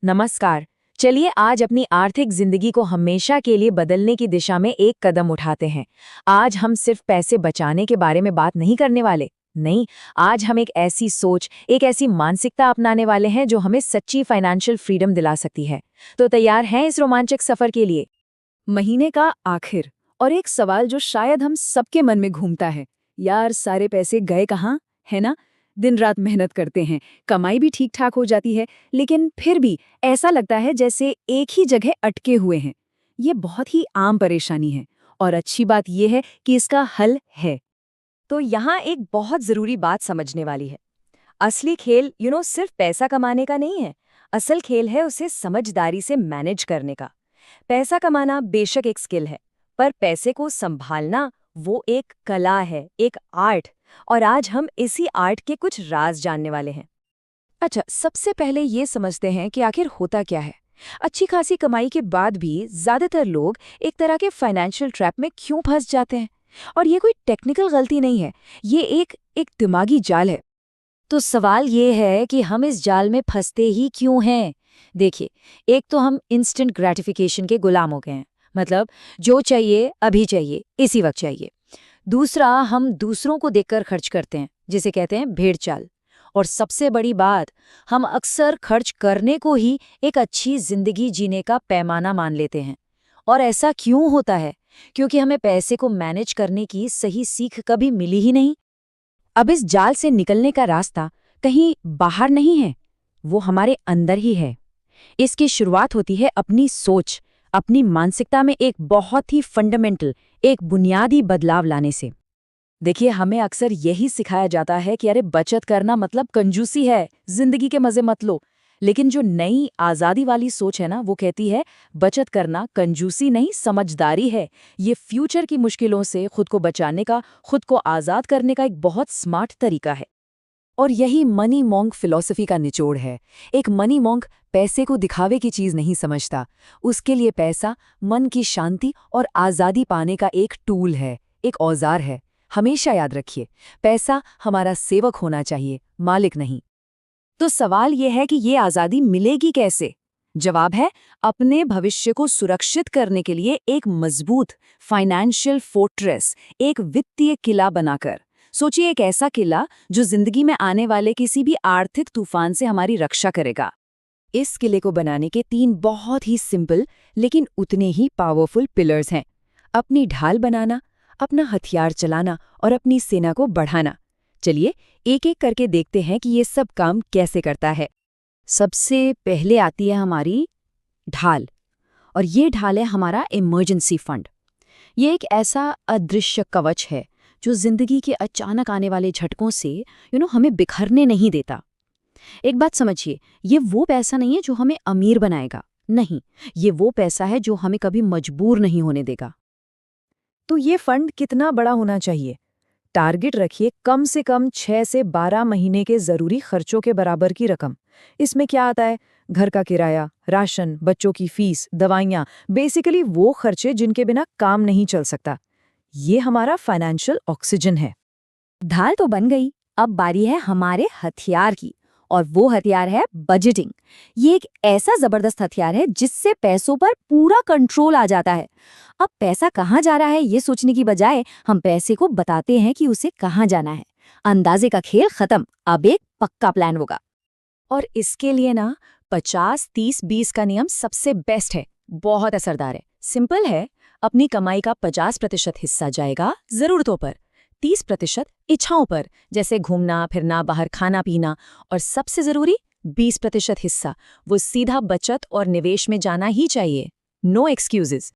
नमस्कार। चलिए आज अपनी आर्थिक जिंदगी को हमेशा के लिए बदलने की दिशा में एक कदम उठाते हैं। आज हम सिर्फ पैसे बचाने के बारे में बात नहीं करने वाले। नहीं, आज हम एक ऐसी सोच, एक ऐसी मानसिकता अपनाने वाले हैं जो हमें सच्ची फाइनेंशियल फ्रीडम दिला सकती है। तो तैयार हैं इस रोमांचक सफर के लिए? महीने का आखिर और एक सवाल जो शायद हम सबके मन में घूमता है, यार सारे पैसे गए कहाँ, है ना? दिन रात मेहनत करते हैं, कमाई भी ठीक ठाक हो जाती है, लेकिन फिर भी ऐसा लगता है जैसे एक ही जगह अटके हुए हैं। ये बहुत ही आम परेशानी है और अच्छी बात यह है कि इसका हल है। तो यहाँ एक बहुत जरूरी बात समझने वाली है। असली खेल सिर्फ पैसा कमाने का नहीं है। असल खेल है उसे समझदारी से मैनेज करने का। पैसा कमाना बेशक एक स्किल है, पर पैसे को संभालना वो एक कला है, एक आर्ट। और आज हम इसी आर्ट के कुछ राज जानने वाले हैं। अच्छा, सबसे पहले ये समझते हैं कि आखिर होता क्या है। अच्छी खासी कमाई के बाद भी ज्यादातर लोग एक तरह के फाइनेंशियल ट्रैप में क्यों फंस जाते हैं? और ये कोई टेक्निकल गलती नहीं है, ये एक दिमागी जाल है। तो सवाल ये है कि हम इस जाल में फंसते ही क्यों हैं? देखिए, एक तो हम इंस्टेंट ग्रेटिफिकेशन के गुलाम हो गए हैं, मतलब जो चाहिए अभी चाहिए, इसी वक्त चाहिए। दूसरा, हम दूसरों को देखकर खर्च करते हैं, जिसे कहते हैं भेड़ चाल। और सबसे बड़ी बात, हम अक्सर खर्च करने को ही एक अच्छी जिंदगी जीने का पैमाना मान लेते हैं। और ऐसा क्यों होता है? क्योंकि हमें पैसे को मैनेज करने की सही सीख कभी मिली ही नहीं। अब इस जाल से निकलने का रास्ता कहीं बाहर नहीं है, वो हमारे अंदर ही है। इसकी शुरुआत होती है अपनी सोच, अपनी मानसिकता में एक बहुत ही फंडामेंटल, एक बुनियादी बदलाव लाने से। देखिए, हमें अक्सर यही सिखाया जाता है कि अरे बचत करना मतलब कंजूसी है, जिंदगी के मजे मत लो। लेकिन जो नई आज़ादी वाली सोच है ना, वो कहती है बचत करना कंजूसी नहीं, समझदारी है। ये फ्यूचर की मुश्किलों से खुद को बचाने का, खुद को आज़ाद करने का एक बहुत स्मार्ट तरीका है। और यही मनी मॉन्क फिलॉसफी का निचोड़ है। एक मनी मॉन्क पैसे को दिखावे की चीज नहीं समझता। उसके लिए पैसा मन की शांति और आज़ादी पाने का एक टूल है, एक औजार है। हमेशा याद रखिए, पैसा हमारा सेवक होना चाहिए, मालिक नहीं। तो सवाल यह है कि ये आज़ादी मिलेगी कैसे? जवाब है, अपने भविष्य को सुरक्षित करने के लिए एक मजबूत फाइनेंशियल फोर्ट्रेस, एक वित्तीय किला बनाकर। सोचिए, एक ऐसा किला जो जिंदगी में आने वाले किसी भी आर्थिक तूफान से हमारी रक्षा करेगा। इस किले को बनाने के 3 बहुत ही सिंपल लेकिन उतने ही पावरफुल पिलर्स हैं। अपनी ढाल बनाना, अपना हथियार चलाना और अपनी सेना को बढ़ाना। चलिए एक एक करके देखते हैं कि ये सब काम कैसे करता है। सबसे पहले आती है हमारी ढाल, और ये ढाल है हमारा इमरजेंसी फंड। ये एक ऐसा अदृश्य कवच है जो जिंदगी के अचानक आने वाले झटकों से हमें बिखरने नहीं देता। एक बात समझिए, ये वो पैसा नहीं है जो हमें अमीर बनाएगा, नहीं, ये वो पैसा है जो हमें कभी मजबूर नहीं होने देगा। तो ये फंड कितना बड़ा होना चाहिए? टारगेट रखिए कम से कम 6 से 12 महीने के जरूरी खर्चों के बराबर की रकम। इसमें क्या आता है? घर का किराया, राशन, बच्चों की फीस, दवाइयाँ, बेसिकली वो खर्चे जिनके बिना काम नहीं चल सकता। ये हमारा फाइनेंशियल ऑक्सीजन है। ढाल तो बन गई, अब बारी है हमारे हथियार की, और वो हथियार है बजटिंग। ये एक ऐसा जबरदस्त हथियार है जिससे पैसों पर पूरा कंट्रोल आ जाता है। अब पैसा कहाँ जा रहा है ये सोचने की बजाय हम पैसे को बताते हैं कि उसे कहाँ जाना है। अंदाजे का खेल खत्म, अब एक पक्का प्लान होगा। और इसके लिए ना 50-30-20 का नियम सबसे बेस्ट है, बहुत असरदार है। सिंपल है, अपनी कमाई का 50% हिस्सा जाएगा जरूरतों पर, 30% इच्छाओं पर, जैसे घूमना फिरना, बाहर खाना पीना, और सबसे जरूरी 20% हिस्सा वो सीधा बचत और निवेश में जाना ही चाहिए। No excuses.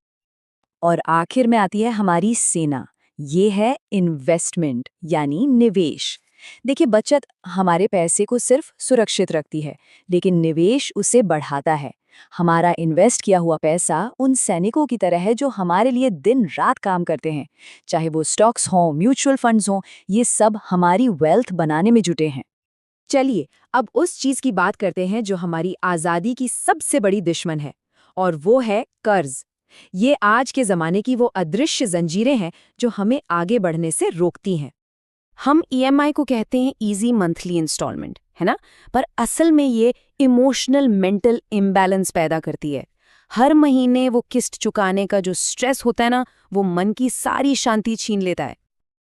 और आखिर में आती है हमारी सेना, ये है इन्वेस्टमेंट यानी निवेश। देखिए, बचत हमारे पैसे को सिर्फ सुरक्षित रखती है, लेकिन निवेश उसे बढ़ाता है। हमारा इन्वेस्ट किया हुआ पैसा उन सैनिकों की तरह है जो हमारे लिए दिन रात काम करते हैं। चाहे वो स्टॉक्स हों, म्यूचुअल फंड्स हों, ये सब हमारी वेल्थ बनाने में जुटे हैं। चलिए अब उस चीज की बात करते हैं जो हमारी आज़ादी की सबसे बड़ी दुश्मन है, और वो है कर्ज। ये आज के ज़माने की वो अदृश्य जंजीरें हैं जो हमें आगे बढ़ने से रोकती हैं। हम ईएमआई को कहते हैं इजी मंथली इंस्टॉलमेंट, है ना? पर असल में ये इमोशनल मेंटल इम्बैलेंस पैदा करती है। हर महीने वो किस्त चुकाने का जो स्ट्रेस होता है ना, वो मन की सारी शांति छीन लेता है।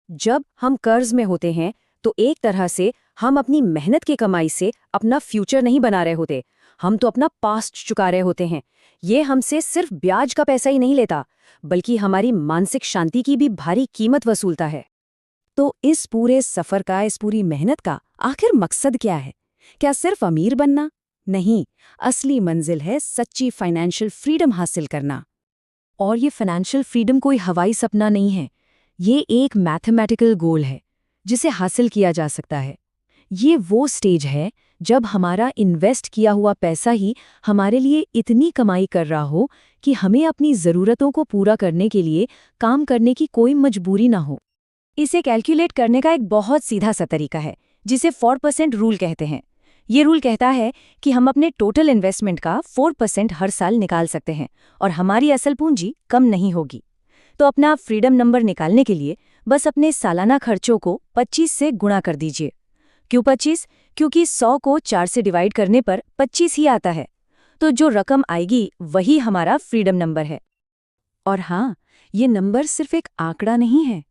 जब हम कर्ज में होते हैं तो एक तरह से हम अपनी मेहनत की कमाई से अपना फ्यूचर नहीं बना रहे होते, हम तो अपना पास्ट चुका रहे होते हैं। ये हमसे सिर्फ ब्याज का पैसा ही नहीं लेता, बल्कि हमारी मानसिक शांति की भी भारी कीमत वसूलता है। तो इस पूरे सफर का, इस पूरी मेहनत का आखिर मकसद क्या है? क्या सिर्फ अमीर बनना? नहीं, असली मंजिल है सच्ची फाइनेंशियल फ्रीडम हासिल करना। और ये फाइनेंशियल फ्रीडम कोई हवाई सपना नहीं है, ये एक मैथमेटिकल गोल है जिसे हासिल किया जा सकता है। ये वो स्टेज है जब हमारा इन्वेस्ट किया हुआ पैसा ही हमारे लिए इतनी कमाई कर रहा हो कि हमें अपनी ज़रूरतों को पूरा करने के लिए काम करने की कोई मजबूरी ना हो। इसे कैलकुलेट करने का एक बहुत सीधा सा तरीका है जिसे 4% रूल कहते हैं। ये रूल कहता है कि हम अपने टोटल इन्वेस्टमेंट का 4% हर साल निकाल सकते हैं और हमारी असल पूंजी कम नहीं होगी। तो अपना फ्रीडम नंबर निकालने के लिए बस अपने सालाना खर्चों को 25 से गुणा कर दीजिए। क्यों 25? क्योंकि 100 को 4 से डिवाइड करने पर 25 ही आता है। तो जो रकम आएगी वही हमारा फ्रीडम नंबर है। और हाँ, ये नंबर सिर्फ एक आंकड़ा नहीं है,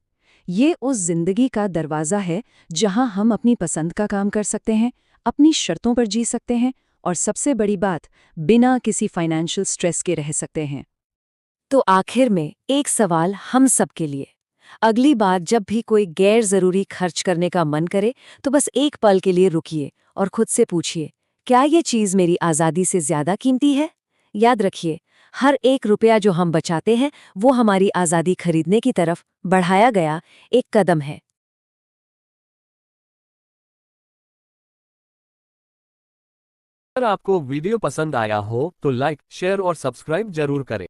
ये उस जिंदगी का दरवाज़ा है जहां हम अपनी पसंद का काम कर सकते हैं, अपनी शर्तों पर जी सकते हैं और सबसे बड़ी बात, बिना किसी फाइनेंशियल स्ट्रेस के रह सकते हैं। तो आखिर में एक सवाल हम सब के लिए, अगली बार जब भी कोई गैर जरूरी खर्च करने का मन करे तो बस एक पल के लिए रुकिए और खुद से पूछिए, क्या ये चीज़ मेरी आज़ादी से ज़्यादा कीमती है? याद रखिए, हर एक रुपया जो हम बचाते हैं वो हमारी आज़ादी खरीदने की तरफ बढ़ाया गया एक कदम है। अगर आपको वीडियो पसंद आया हो तो लाइक, शेयर और सब्सक्राइब जरूर करें।